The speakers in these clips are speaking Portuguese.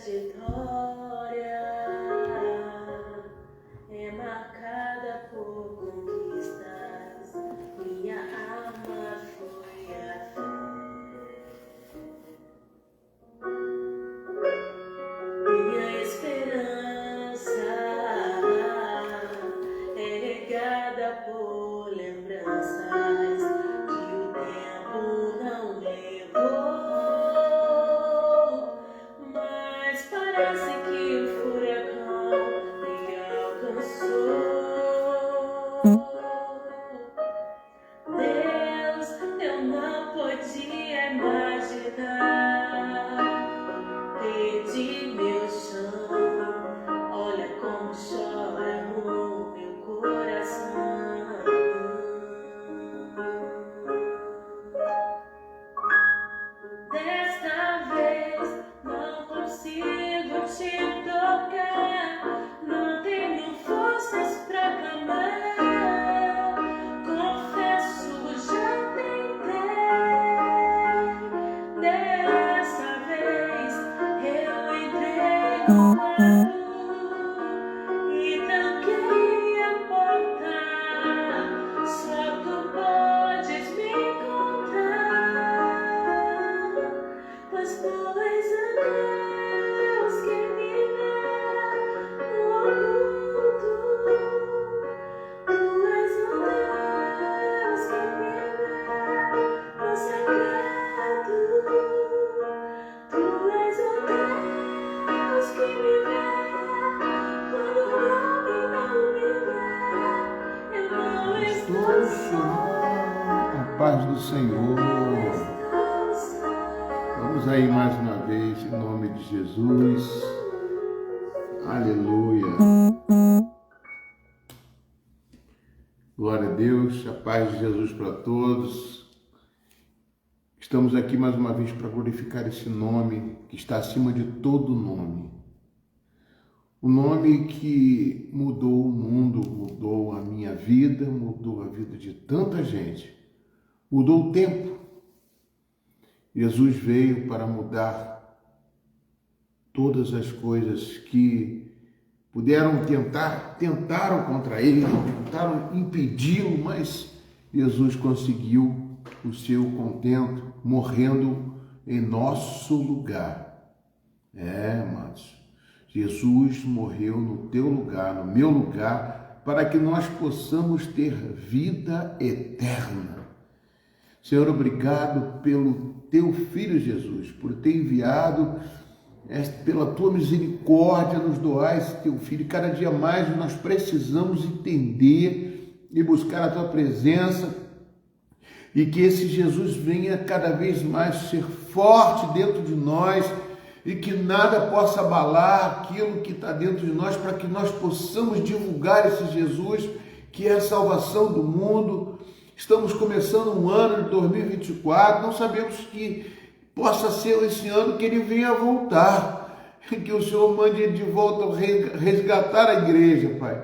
trajetória é marcada por conquistas. Minha alma foi a fé. Minha esperança é regada por lembranças que o tempo não levou. Mas parece que o furacão me alcançou. Deus, eu não podia imaginar. Perdi meu chão, olha como chora no meu coração. Desta vez não consigo te tocar, não tenho forças pra clamar. Confesso, já tentei. Dessa vez eu entrei no quarto e tranquei a porta. Só tu podes me encontrar, pois tu és o Deus que me vê no oculto. Tu és o Deus que me vê no secreto. Tu és o Deus que me vê quando o homem não me vê. Eu não estou só. A paz do Senhor. Vamos aí mais uma vez, em nome de Jesus. Aleluia. Glória a Deus, a paz de Jesus para todos. Estamos aqui mais uma vez para glorificar esse nome que está acima de todo nome. O nome que mudou o mundo, mudou a minha vida, mudou a vida de tanta gente. Mudou o tempo. Jesus veio para mudar todas as coisas que tentaram contra ele, tentaram impedi-lo, mas Jesus conseguiu o seu contento, morrendo em nosso lugar. Amados, Jesus morreu no teu lugar, no meu lugar, para que nós possamos ter vida eterna. Senhor, obrigado pelo teu Filho Jesus, por ter enviado, pela tua misericórdia, nos doar esse teu Filho. Cada dia mais nós precisamos entender e buscar a tua presença, e que esse Jesus venha cada vez mais ser forte dentro de nós, e que nada possa abalar aquilo que está dentro de nós, para que nós possamos divulgar esse Jesus, que é a salvação do mundo. Estamos começando um ano de 2024, não sabemos que possa ser esse ano que ele venha voltar, que o Senhor mande ele de volta resgatar a igreja, Pai.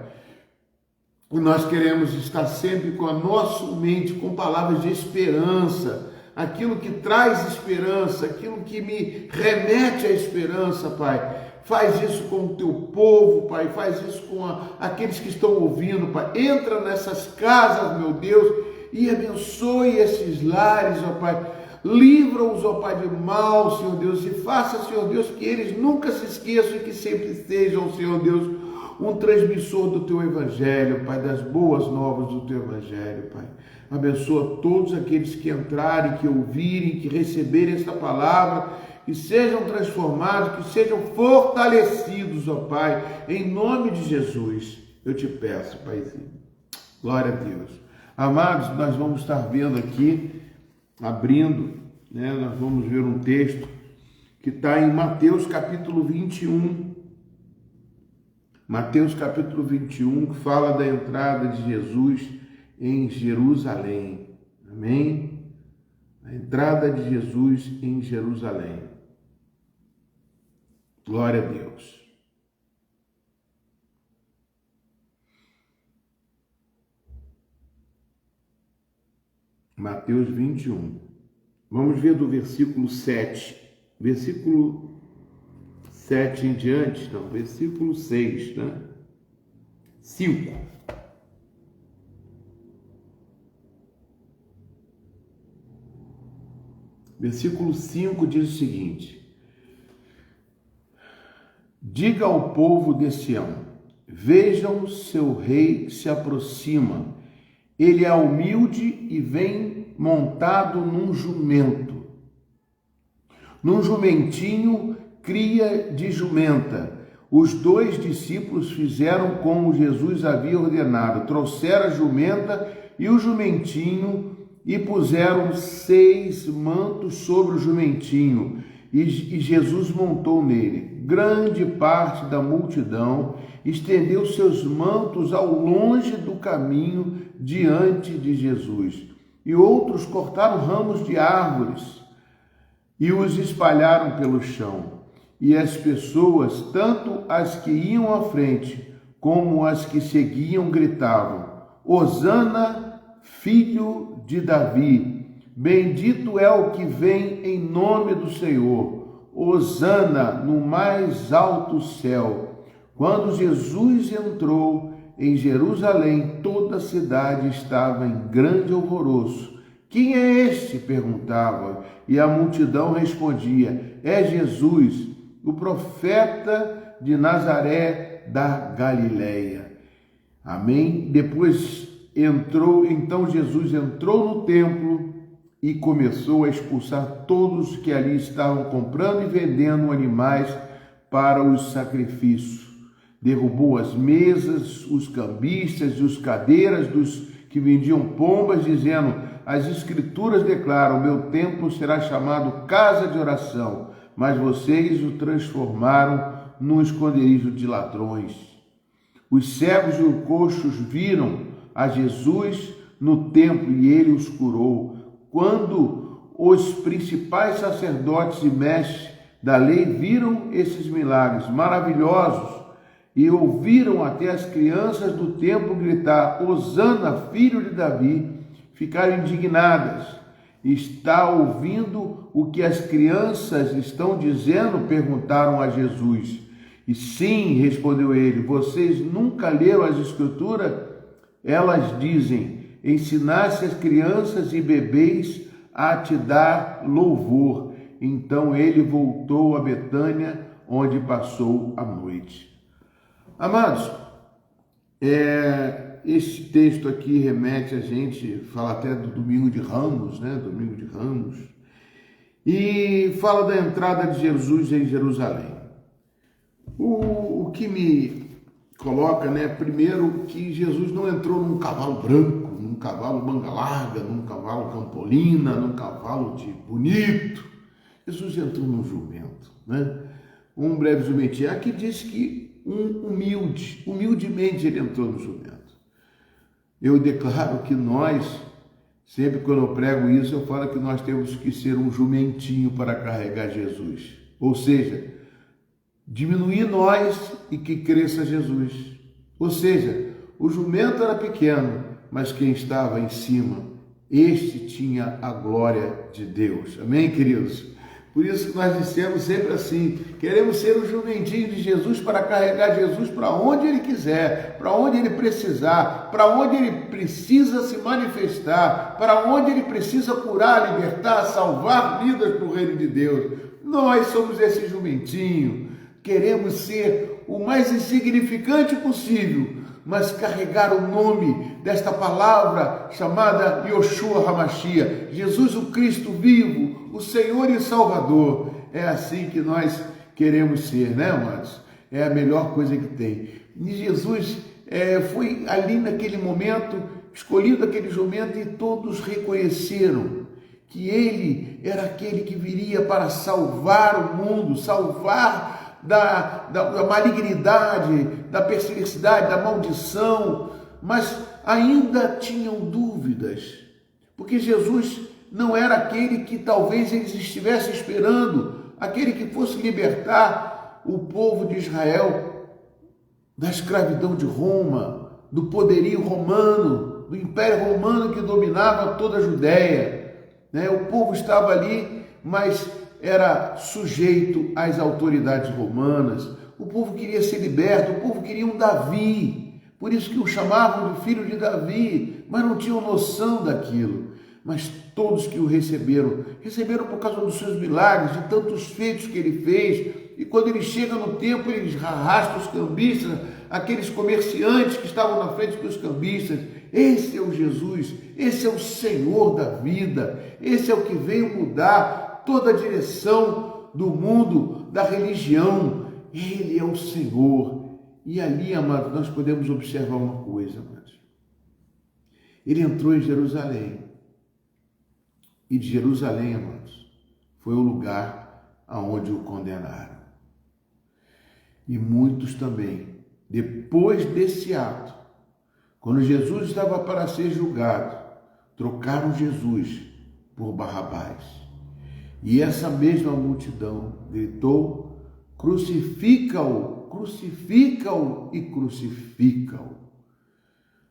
E nós queremos estar sempre com a nossa mente, com palavras de esperança, aquilo que traz esperança, aquilo que me remete à esperança, Pai. Faz isso com o teu povo, Pai, faz isso com aqueles que estão ouvindo, Pai. Entra nessas casas, meu Deus, e abençoe esses lares, ó Pai. Livra-os, ó Pai, de mal, Senhor Deus, e faça, Senhor Deus, que eles nunca se esqueçam e que sempre sejam, Senhor Deus, um transmissor do Teu Evangelho, Pai, das boas novas do Teu Evangelho, Pai. Abençoa todos aqueles que entrarem, que ouvirem, que receberem esta palavra, que sejam transformados, que sejam fortalecidos, ó Pai, em nome de Jesus. Eu te peço, Paizinho. Glória a Deus. Amados, nós vamos estar vendo aqui, abrindo, nós vamos ver um texto que está em Mateus capítulo 21. Mateus capítulo 21, que fala da entrada de Jesus em Jerusalém. Amém? A entrada de Jesus em Jerusalém. Glória a Deus. Mateus 21. Vamos ver do versículo 7. Versículo 7 em diante, não, versículo 6, né? 5. Versículo 5 diz o seguinte: diga ao povo de Sião, vejam, seu rei se aproxima, ele é humilde e vem montado num jumento, num jumentinho, cria de jumenta. Os 2 discípulos fizeram como Jesus havia ordenado, trouxeram a jumenta e o jumentinho e puseram 6 mantos sobre o jumentinho, e Jesus montou nele. Grande parte da multidão estendeu seus mantos ao longe do caminho diante de Jesus, e outros cortaram ramos de árvores e os espalharam pelo chão. E as pessoas, tanto as que iam à frente como as que seguiam, gritavam: Hosana, filho de Davi, bendito é o que vem em nome do Senhor, Hosana no mais alto céu. Quando Jesus entrou em Jerusalém, toda a cidade estava em grande alvoroço. Quem é este? Perguntava, e a multidão respondia: é Jesus, o profeta de Nazaré da Galileia. Amém? Então Jesus entrou no templo e começou a expulsar todos que ali estavam comprando e vendendo animais para os sacrifícios. Derrubou as mesas, os cambistas e as cadeiras dos que vendiam pombas, dizendo: as escrituras declaram, meu templo será chamado casa de oração, mas vocês o transformaram num esconderijo de ladrões. Os cegos e os coxos viram a Jesus no templo e ele os curou. Quando os principais sacerdotes e mestres da lei viram esses milagres maravilhosos e ouviram até as crianças do templo gritar: Hosana, filho de Davi, ficaram indignadas. Está ouvindo o que as crianças estão dizendo? Perguntaram a Jesus. E sim, respondeu ele, vocês nunca leram as escrituras? Elas dizem: ensinaste as crianças e bebês a te dar louvor. Então ele voltou a Betânia, onde passou a noite. Amados, esse texto aqui remete a gente, fala até do Domingo de Ramos, né? Domingo de Ramos. E fala da entrada de Jesus em Jerusalém. O que me coloca, né? Primeiro, que Jesus não entrou num cavalo branco, num cavalo manga larga, num cavalo campolina, num cavalo de bonito. Jesus entrou num jumento, né? Um breve jumentinho. Aqui diz que humildemente ele entrou no jumento. Eu declaro que nós, sempre quando eu prego isso, eu falo que nós temos que ser um jumentinho para carregar Jesus. Ou seja, diminuir nós e que cresça Jesus. Ou seja, o jumento era pequeno, mas quem estava em cima, este tinha a glória de Deus. Amém, queridos? Por isso que nós dissemos sempre assim, queremos ser o jumentinho de Jesus para carregar Jesus para onde Ele quiser, para onde Ele precisar, para onde Ele precisa se manifestar, para onde Ele precisa curar, libertar, salvar vidas para o reino de Deus. Nós somos esse jumentinho, queremos ser o mais insignificante possível, mas carregar o nome desta palavra chamada Yoshua HaMashiach, Jesus o Cristo vivo, o Senhor e Salvador. É assim que nós queremos ser, né, amados? É a melhor coisa que tem. E Jesus foi ali naquele momento, escolhido aquele jumento, e todos reconheceram que ele era aquele que viria para salvar o mundo, salvar da malignidade, da perversidade, da maldição, mas ainda tinham dúvidas, porque Jesus não era aquele que talvez eles estivessem esperando, aquele que fosse libertar o povo de Israel da escravidão de Roma, do poderio romano, do império romano que dominava toda a Judéia, né? O povo estava ali, mas era sujeito às autoridades romanas, o povo queria ser liberto, o povo queria um Davi, por isso que o chamavam de filho de Davi, mas não tinham noção daquilo. Mas todos que o receberam por causa dos seus milagres, de tantos feitos que ele fez, e quando ele chega no templo, ele arrasta os cambistas, aqueles comerciantes que estavam na frente dos cambistas. Esse é o Jesus, esse é o Senhor da vida, esse é o que veio mudar toda a direção do mundo, da religião. Ele é o Senhor. E ali, amados, nós podemos observar uma coisa, amados. Ele entrou em Jerusalém. E de Jerusalém, amados, foi o lugar aonde o condenaram. E muitos também, depois desse ato, quando Jesus estava para ser julgado, trocaram Jesus por Barrabás. E essa mesma multidão gritou: crucifica-o, crucifica-o e crucifica-o.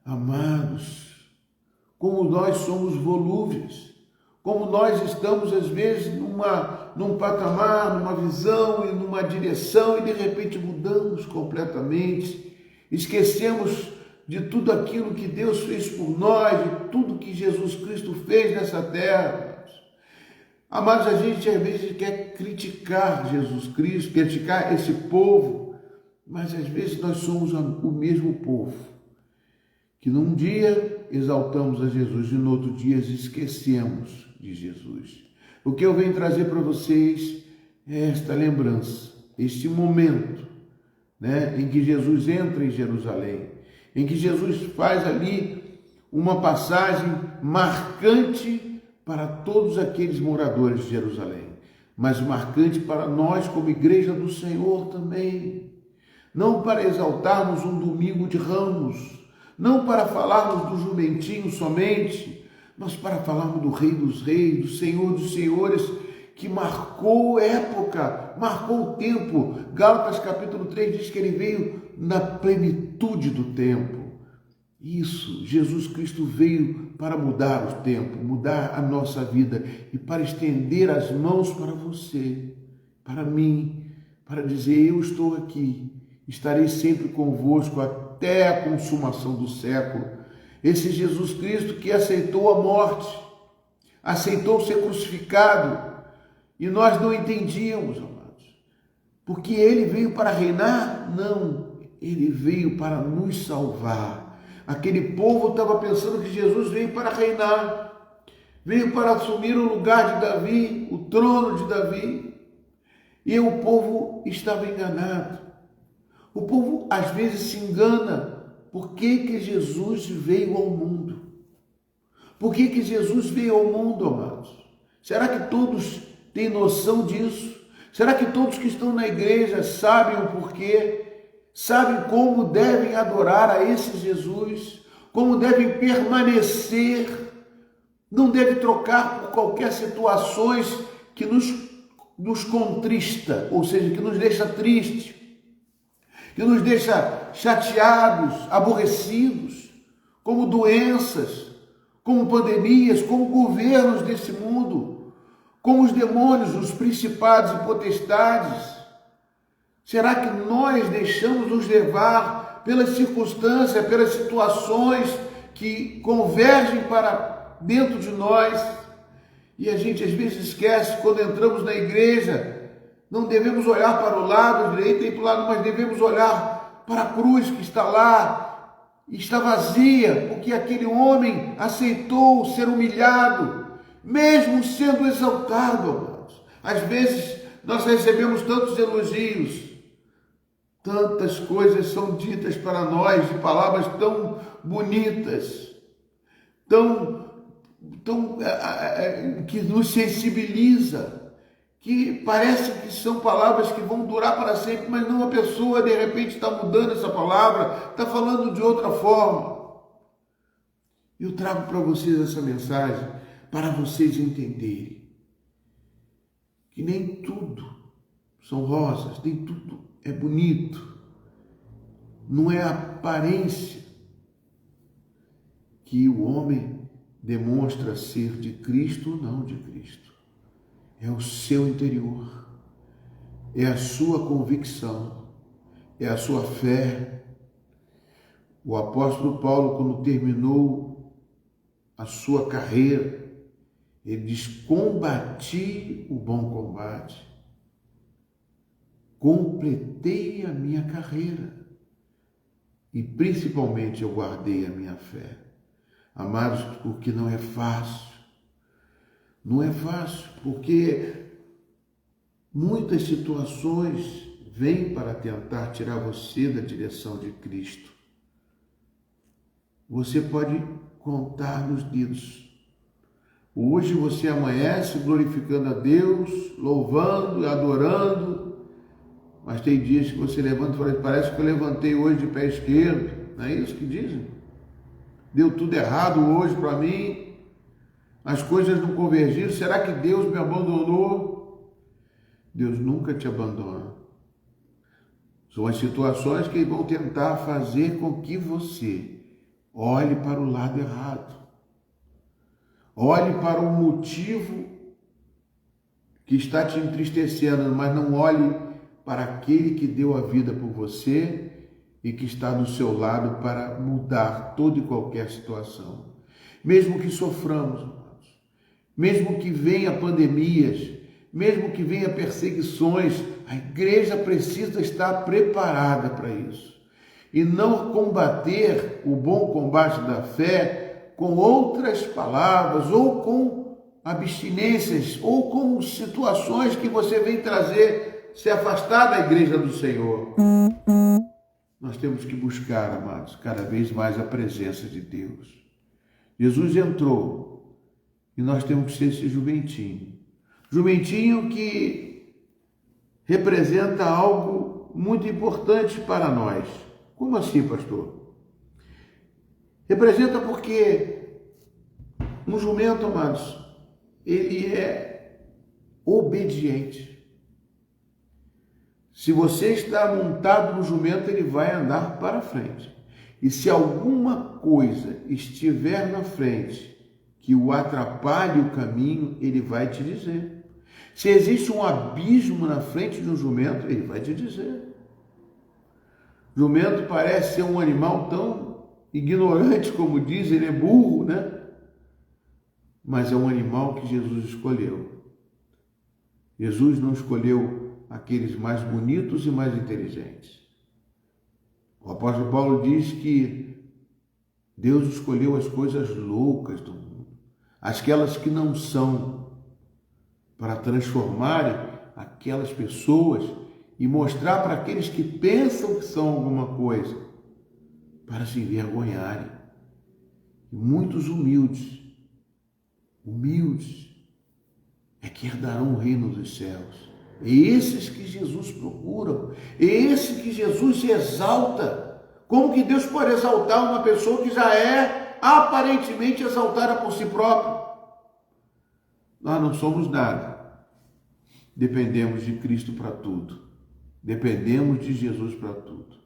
Amados, como nós somos volúveis, como nós estamos às vezes num patamar, numa visão e numa direção, e de repente mudamos completamente, esquecemos de tudo aquilo que Deus fez por nós, de tudo que Jesus Cristo fez nessa terra. Amados, a gente às vezes quer criticar Jesus Cristo, criticar esse povo, mas às vezes nós somos o mesmo povo, que num dia exaltamos a Jesus e no outro dia esquecemos de Jesus. O que eu venho trazer para vocês é esta lembrança, este momento, em que Jesus entra em Jerusalém, em que Jesus faz ali uma passagem marcante para todos aqueles moradores de Jerusalém, mas marcante para nós como igreja do Senhor também. Não para exaltarmos um domingo de ramos, não para falarmos do jumentinho somente, mas para falarmos do Rei dos Reis, do Senhor dos Senhores, que marcou época, marcou o tempo. Gálatas capítulo 3 diz que ele veio na plenitude do tempo. Isso, Jesus Cristo veio para mudar o tempo, mudar a nossa vida e para estender as mãos para você, para mim, para dizer: eu estou aqui, estarei sempre convosco até a consumação do século. Esse Jesus Cristo que aceitou a morte, aceitou ser crucificado, e nós não entendíamos, amados, porque ele veio para reinar? Não, ele veio para nos salvar. Aquele povo estava pensando que Jesus veio para reinar, veio para assumir o lugar de Davi, o trono de Davi, e o povo estava enganado. O povo às vezes se engana. Por que Jesus veio ao mundo? Por que Jesus veio ao mundo, amados? Será que todos têm noção disso? Será que todos que estão na igreja sabem o porquê? Sabem como devem adorar a esse Jesus? Como devem permanecer? Não devem trocar por qualquer situações que nos contrista, ou seja, que nos deixa triste, que nos deixa chateados, aborrecidos, como doenças, como pandemias, como governos desse mundo, como os demônios, os principados e potestades. Será que nós deixamos nos levar pelas circunstâncias, pelas situações que convergem para dentro de nós? E a gente às vezes esquece, quando entramos na igreja, não devemos olhar para o lado direito nem para o lado, mas devemos olhar para a cruz que está lá, está vazia, porque aquele homem aceitou ser humilhado, mesmo sendo exaltado, amados. Às vezes nós recebemos tantos elogios, tantas coisas são ditas para nós, de palavras tão bonitas, que nos sensibiliza, que parece que são palavras que vão durar para sempre, mas não, a pessoa de repente está mudando essa palavra, está falando de outra forma. Eu trago para vocês essa mensagem para vocês entenderem que nem tudo são rosas, nem tudo é bonito. Não é a aparência que o homem demonstra ser de Cristo ou não de Cristo. é o seu interior, é a sua convicção, é a sua fé. O apóstolo Paulo, quando terminou a sua carreira, ele diz: combati o bom combate, completei a minha carreira e principalmente eu guardei a minha fé. Amados, porque não é fácil. Não é fácil, porque muitas situações vêm para tentar tirar você da direção de Cristo. Você pode contar nos dedos. Hoje você amanhece glorificando a Deus, louvando, adorando, mas tem dias que você levanta e fala: parece que eu levantei hoje de pé esquerdo. Não é isso que dizem? Deu tudo errado hoje para mim, as coisas não convergiram. Será que Deus me abandonou? Deus nunca te abandona. São as situações que vão tentar fazer com que você olhe para o lado errado. Olhe para o motivo que está te entristecendo, mas não olhe para aquele que deu a vida por você e que está do seu lado para mudar toda e qualquer situação. Mesmo que soframos, amados, mesmo que venha pandemias, mesmo que venha perseguições, a igreja precisa estar preparada para isso. E não combater o bom combate da fé com outras palavras, ou com abstinências, ou com situações que você vem trazer, se afastar da igreja do Senhor. Nós temos que buscar, amados, cada vez mais a presença de Deus. Jesus entrou e nós temos que ser esse jumentinho. Jumentinho que representa algo muito importante para nós. Como assim, pastor? Representa porque um jumento, amados, ele é obediente. Se você está montado no jumento, ele vai andar para frente. E se alguma coisa estiver na frente que o atrapalhe o caminho, ele vai te dizer. Se existe um abismo na frente de um jumento, ele vai te dizer. Jumento parece ser um animal tão ignorante, como dizem, ele é burro, né? Mas é um animal que Jesus escolheu. Jesus não escolheu aqueles mais bonitos e mais inteligentes. O apóstolo Paulo diz que Deus escolheu as coisas loucas do mundo, aquelas que não são, para transformarem aquelas pessoas e mostrar para aqueles que pensam que são alguma coisa, para se envergonharem. E muitos humildes é que herdarão o reino dos céus. É esses que Jesus procura, é esse que Jesus exalta. Como que Deus pode exaltar uma pessoa que já é aparentemente exaltada por si própria? Nós não somos nada. Dependemos de Cristo para tudo. Dependemos de Jesus para tudo.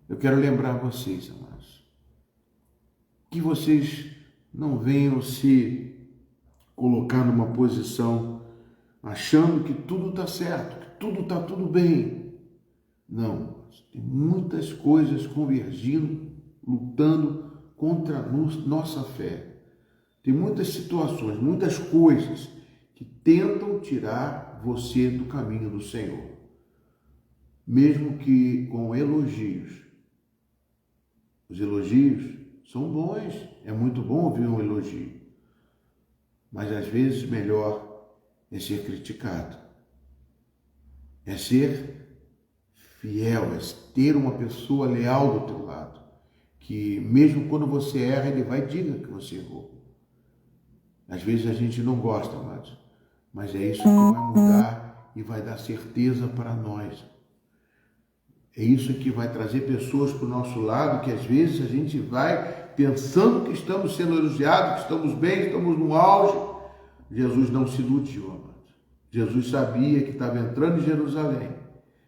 Eu quero lembrar vocês, amados, que vocês não venham se colocar numa posição achando que tudo está certo, que tudo está tudo bem. Não, tem muitas coisas convergindo, lutando contra a nossa fé. Tem muitas situações, muitas coisas que tentam tirar você do caminho do Senhor. Mesmo que com elogios. Os elogios são bons, é muito bom ouvir um elogio. Mas às vezes melhor é ser criticado, é ser fiel, é ter uma pessoa leal do teu lado, que mesmo quando você erra, ele vai dizer que você errou. Às vezes a gente não gosta, amados, mas é isso que vai mudar e vai dar certeza para nós. É isso que vai trazer pessoas para o nosso lado, que às vezes a gente vai pensando que estamos sendo elogiados, que estamos bem, que estamos no auge. Jesus não se iludiu, amados. Jesus sabia que estava entrando em Jerusalém,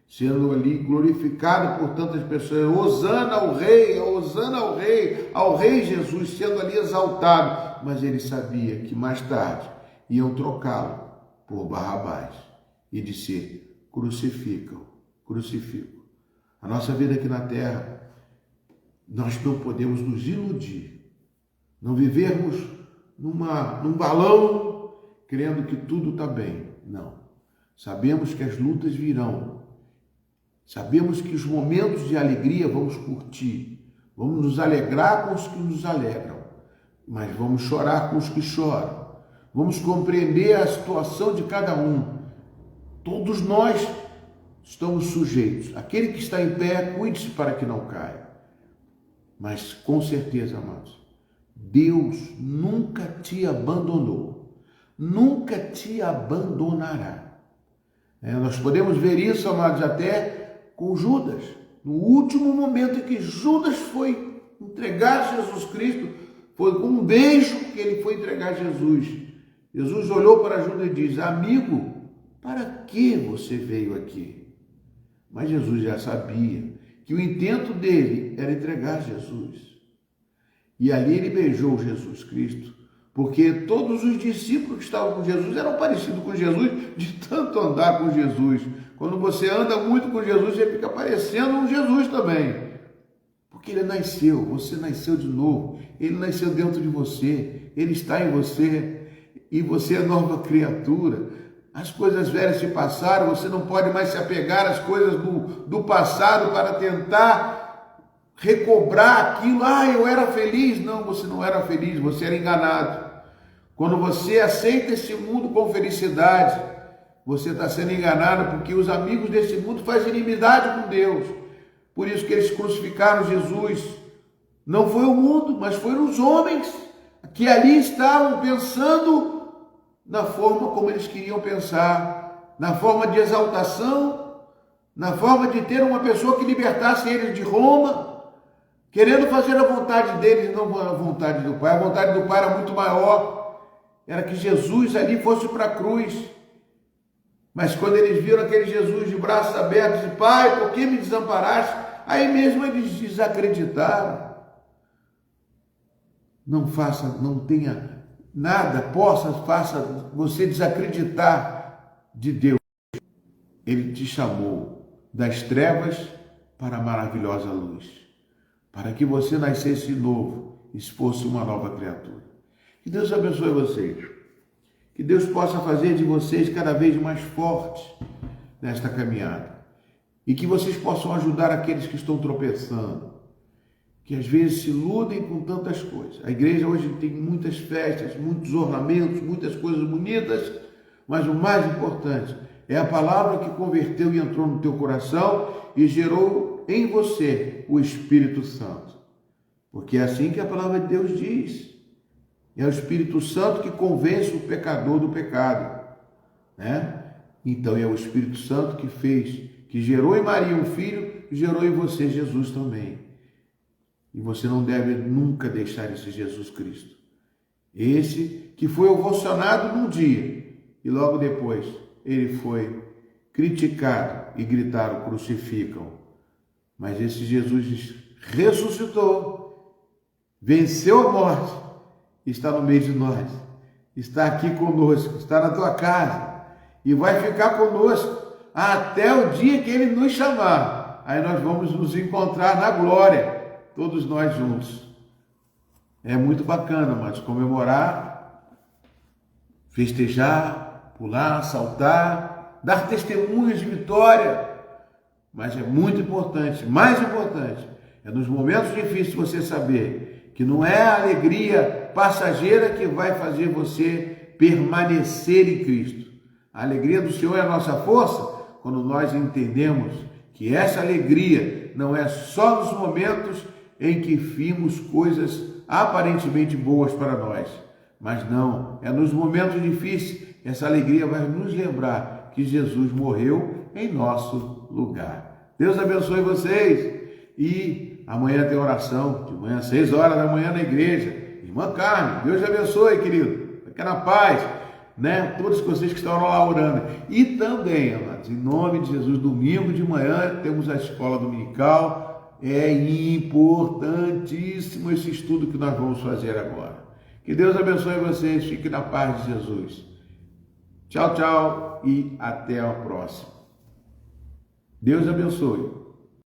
sendo ali glorificado por tantas pessoas. Hosana ao rei, hosana ao rei Jesus, sendo ali exaltado. Mas ele sabia que mais tarde iam trocá-lo por Barrabás e disser: crucificam, crucificam. A nossa vida aqui na terra, nós não podemos nos iludir, não vivermos num balão crendo que tudo está bem. Não. Sabemos que as lutas virão. Sabemos que os momentos de alegria vamos curtir. Vamos nos alegrar com os que nos alegram, mas vamos chorar com os que choram. Vamos compreender a situação de cada um. Todos nós estamos sujeitos. Aquele que está em pé, cuide-se para que não caia. Mas com certeza, amados, Deus nunca te abandonou. Nunca te abandonará. Nós podemos ver isso, amados, até com Judas. No último momento em que Judas foi entregar Jesus Cristo, foi com um beijo que ele foi entregar Jesus. Jesus olhou para Judas e disse: amigo, para que você veio aqui? Mas Jesus já sabia que o intento dele era entregar Jesus. E ali ele beijou Jesus Cristo, porque todos os discípulos que estavam com Jesus eram parecidos com Jesus, de tanto andar com Jesus. Quando você anda muito com Jesus, você fica parecendo um Jesus também. Porque ele nasceu, você nasceu de novo, ele nasceu dentro de você, ele está em você, e você é nova criatura. As coisas velhas se passaram, você não pode mais se apegar às coisas do passado para tentar recobrar aquilo. Eu era feliz. Não, você não era feliz, você era enganado. Quando você aceita esse mundo com felicidade, você está sendo enganado, porque os amigos desse mundo fazem inimizade com Deus. Por isso que eles crucificaram Jesus. Não foi o mundo, mas foram os homens que ali estavam pensando na forma como eles queriam pensar, na forma de exaltação, na forma de ter uma pessoa que libertasse eles de Roma, querendo fazer a vontade deles, não a vontade do Pai. A vontade do Pai era muito maior, era que Jesus ali fosse para a cruz. Mas quando eles viram aquele Jesus de braços abertos, e Pai, por que me desamparaste? Aí mesmo eles desacreditaram. Não tenha nada, faça você desacreditar de Deus. Ele te chamou das trevas para a maravilhosa luz, para que você nascesse de novo e fosse uma nova criatura. Que Deus abençoe vocês. Que Deus possa fazer de vocês cada vez mais fortes nesta caminhada. E que vocês possam ajudar aqueles que estão tropeçando, que às vezes se iludem com tantas coisas. A igreja hoje tem muitas festas, muitos ornamentos, muitas coisas bonitas, mas o mais importante é a palavra que converteu e entrou no teu coração e gerou em você o Espírito Santo. Porque é assim que a palavra de Deus diz. É o Espírito Santo que convence o pecador do pecado, né? Então é o Espírito Santo que fez, que gerou em Maria um filho e gerou em você Jesus também. E você não deve nunca deixar esse Jesus Cristo. Esse que foi ovacionado num dia e logo depois ele foi criticado e gritaram: crucificam. Mas esse Jesus ressuscitou, venceu a morte, está no meio de nós, está aqui conosco, está na tua casa e vai ficar conosco até o dia que ele nos chamar. Aí nós vamos nos encontrar na glória, todos nós juntos. É muito bacana, mas comemorar, festejar, pular, saltar, dar testemunhas de vitória. Mas é muito importante, mais importante, é nos momentos difíceis você saber que não é a alegria passageira que vai fazer você permanecer em Cristo. A alegria do Senhor é a nossa força quando nós entendemos que essa alegria não é só nos momentos em que vimos coisas aparentemente boas para nós, mas não, é nos momentos difíceis. Essa alegria vai nos lembrar que Jesus morreu em nosso lugar. Deus abençoe vocês e amanhã tem oração, de manhã 6 horas da manhã na igreja. Irmã Carmen, Deus te abençoe, querido. Fique na paz, né? Todos vocês que estão lá orando. E também, amados, em nome de Jesus, domingo de manhã temos a escola dominical. É importantíssimo esse estudo que nós vamos fazer agora. Que Deus abençoe vocês. Fique na paz de Jesus. Tchau, tchau e até a próxima. Deus abençoe.